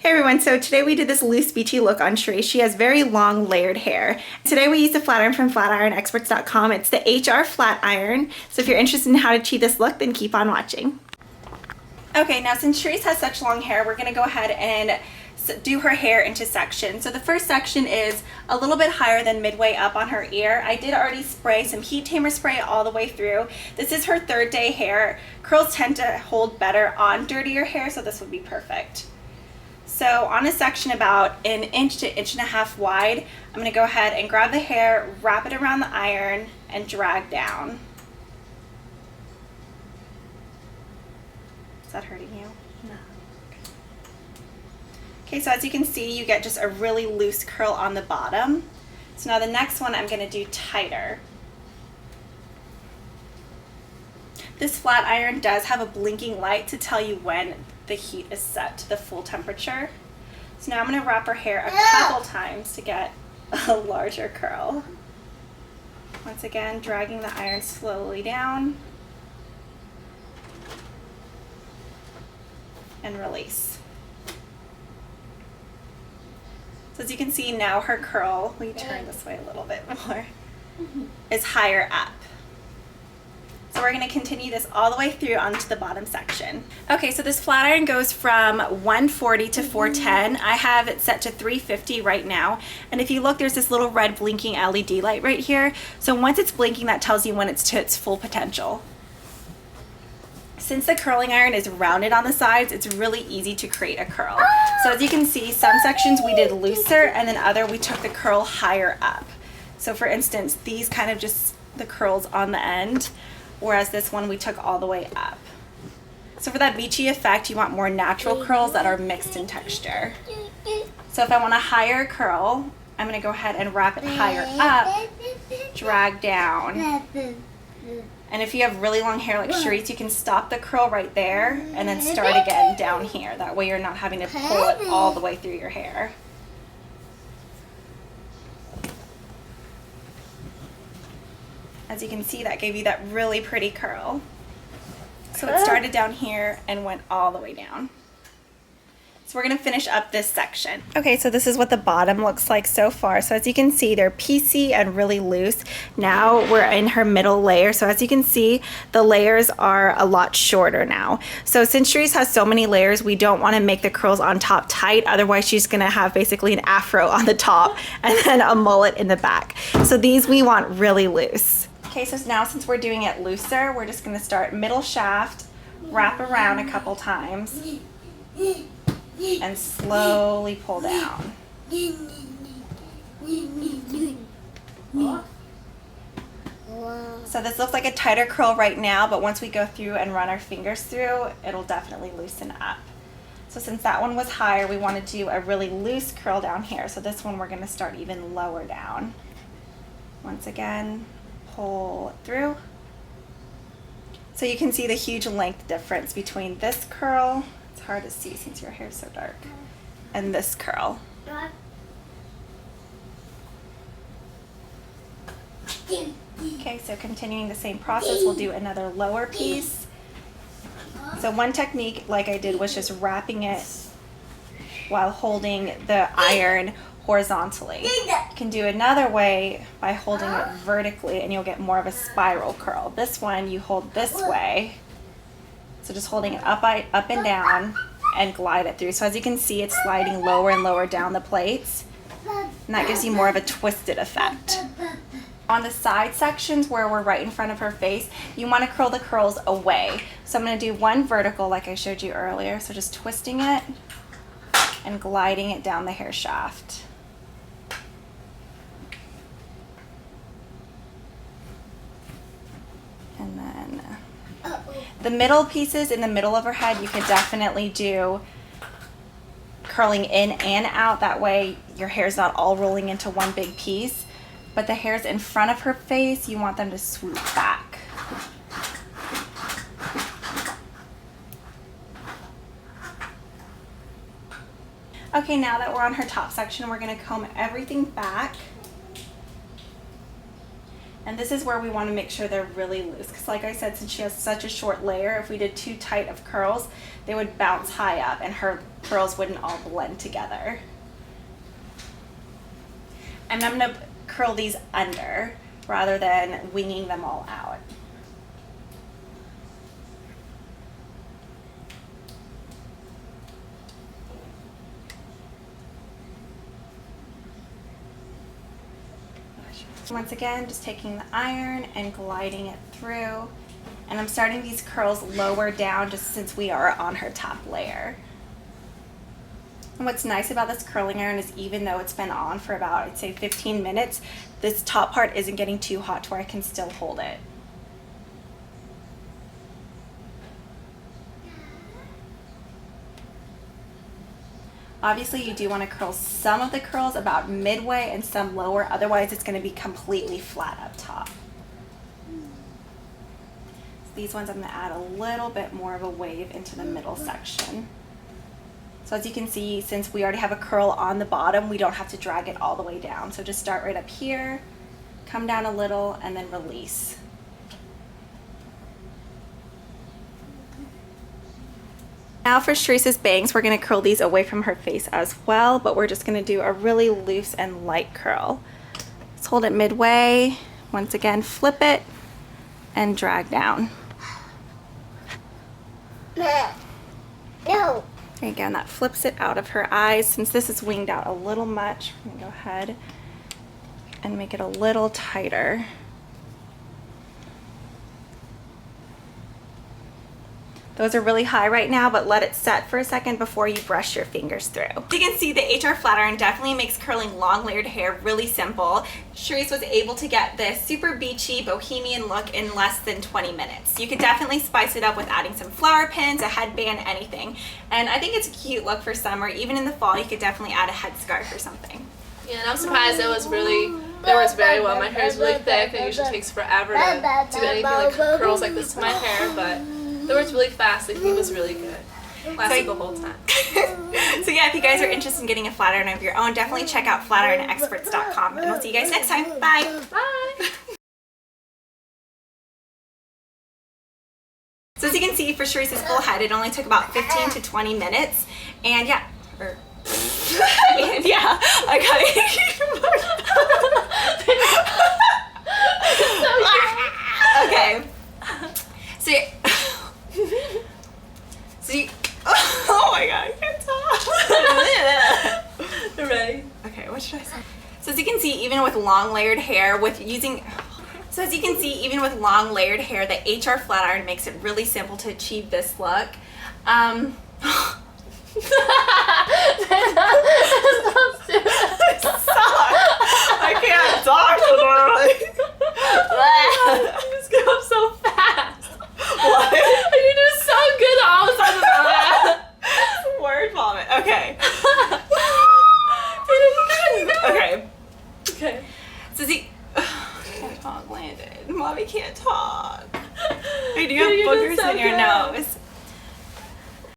Hey everyone, so today we did this loose beachy look on Sheree. She has very long layered hair. Today we used a flat iron from flatironexperts.com. It's the HR flat iron. So if you're interested in how to achieve this look, then keep on watching. Okay, now since Sheree has such long hair, we're gonna go ahead and do her hair into sections. So the first section is a little bit higher than midway up on her ear. I did already spray some heat tamer spray all the way through. This is her third day hair. Curls tend to hold better on dirtier hair, so this would be perfect. So on a section about an inch to inch and a half wide, I'm going to go ahead and grab the hair, wrap it around the iron, and drag down. Is that hurting you? No. Okay, so as you can see, you get just a really loose curl on the bottom. So now the next one I'm going to do tighter. This flat iron does have a blinking light to tell you when the heat is set to the full temperature. So now I'm going to wrap her hair a couple times to get a larger curl. Once again, dragging the iron slowly down and release. So as you can see now, her curl, we turn this way a little bit more, is higher up. So we're going to continue this all the way through onto the bottom section. Okay, so this flat iron goes from 140 to 410. I have it set to 350 right now. And if you look, there's this little red blinking LED light right here. So once it's blinking, that tells you when it's to its full potential. Since the curling iron is rounded on the sides, it's really easy to create a curl. So as you can see, some sections we did looser, and then other we took the curl higher up. So for instance, these kind of just the curls on the end, whereas this one we took all the way up. So for that beachy effect, you want more natural curls that are mixed in texture. So if I want a higher curl, I'm going to go ahead and wrap it higher up, drag down. And if you have really long hair like Sheree's, you can stop the curl right there and then start again down here. That way you're not having to pull it all the way through your hair. As you can see, that gave you that really pretty curl. So it started down here and went all the way down. So we're going to finish up this section. Okay, so this is what the bottom looks like so far. So as you can see, they're piecey and really loose. Now we're in her middle layer. So as you can see, the layers are a lot shorter now. So since Sheree's has so many layers, we don't want to make the curls on top tight. Otherwise, she's going to have basically an afro on the top and then a mullet in the back. So these we want really loose. Okay, so now since we're doing it looser, we're just going to start middle shaft, wrap around a couple times, and slowly pull down. So this looks like a tighter curl right now, but once we go through and run our fingers through, it'll definitely loosen up. So since that one was higher, we want to do a really loose curl down here. So this one we're going to start even lower down. Once again, pull it through. So you can see the huge length difference between this curl, it's hard to see since your hair is so dark, and this curl. Okay, so continuing the same process, we'll do another lower piece. So one technique, like I did, was just wrapping it while holding the iron horizontally. You can do another way by holding it vertically and you'll get more of a spiral curl. This one you hold this way, so just holding it up and down and glide it through. So as you can see, it's sliding lower and lower down the plates, and that gives you more of a twisted effect. On the side sections where we're right in front of her face, you want to curl the curls away. So I'm going to do one vertical like I showed you earlier, so just twisting it and gliding it down the hair shaft. And then the middle pieces in the middle of her head, you could definitely do curling in and out. That way your hair's not all rolling into one big piece. But the hairs in front of her face, you want them to swoop back. Okay, now that we're on her top section, we're going to comb everything back. And this is where we want to make sure they're really loose, because like I said, since she has such a short layer, if we did too tight of curls, they would bounce high up and her curls wouldn't all blend together. And I'm gonna curl these under rather than winging them all out. Once again, just taking the iron and gliding it through. And I'm starting these curls lower down just since we are on her top layer. And what's nice about this curling iron is even though it's been on for about, I'd say 15 minutes, this top part isn't getting too hot to where I can still hold it. Obviously, you do want to curl some of the curls about midway and some lower, otherwise it's going to be completely flat up top. So these ones I'm going to add a little bit more of a wave into the middle section. So as you can see, since we already have a curl on the bottom, we don't have to drag it all the way down. So just start right up here, come down a little, and then release. Now for Sherese's bangs, we're going to curl these away from her face as well, but we're just going to do a really loose and light curl. Let's hold it midway. Once again, flip it and drag down. No. There you go, and that flips it out of her eyes. Since this is winged out a little much, we're going to go ahead and make it a little tighter. Those are really high right now, but let it set for a second before you brush your fingers through. You can see the HR Flatiron definitely makes curling long layered hair really simple. Sherese was able to get this super beachy bohemian look in less than 20 minutes. You could definitely spice it up with adding some flower pins, a headband, anything. And I think it's a cute look for summer. Even in the fall, you could definitely add a headscarf or something. Yeah, and I'm surprised it works very well. My hair is really thick and it usually takes forever to do anything like curls like this to my hair, but it works really fast. The heat was really good. Lasted the whole time. So yeah, if you guys are interested in getting a flat iron of your own, definitely check out flatironexperts.com, and we'll see you guys next time. Bye! Bye! So as you can see, for Sherese's full head, it only took about 15 to 20 minutes, and yeah, and yeah, I got it. Okay. So you, oh my god, I can't talk. You're ready? Okay, what should I say? So as you can see, even with long layered hair, the HR Flatiron makes it really simple to achieve this look. I can't talk today. You just go up so fast. What? You do so good all of a sudden. Word vomit. Okay. Okay. Okay. So see, can't talk, Landon. Mommy can't talk. Hey, do you have You're doing boogers so in your good. nose?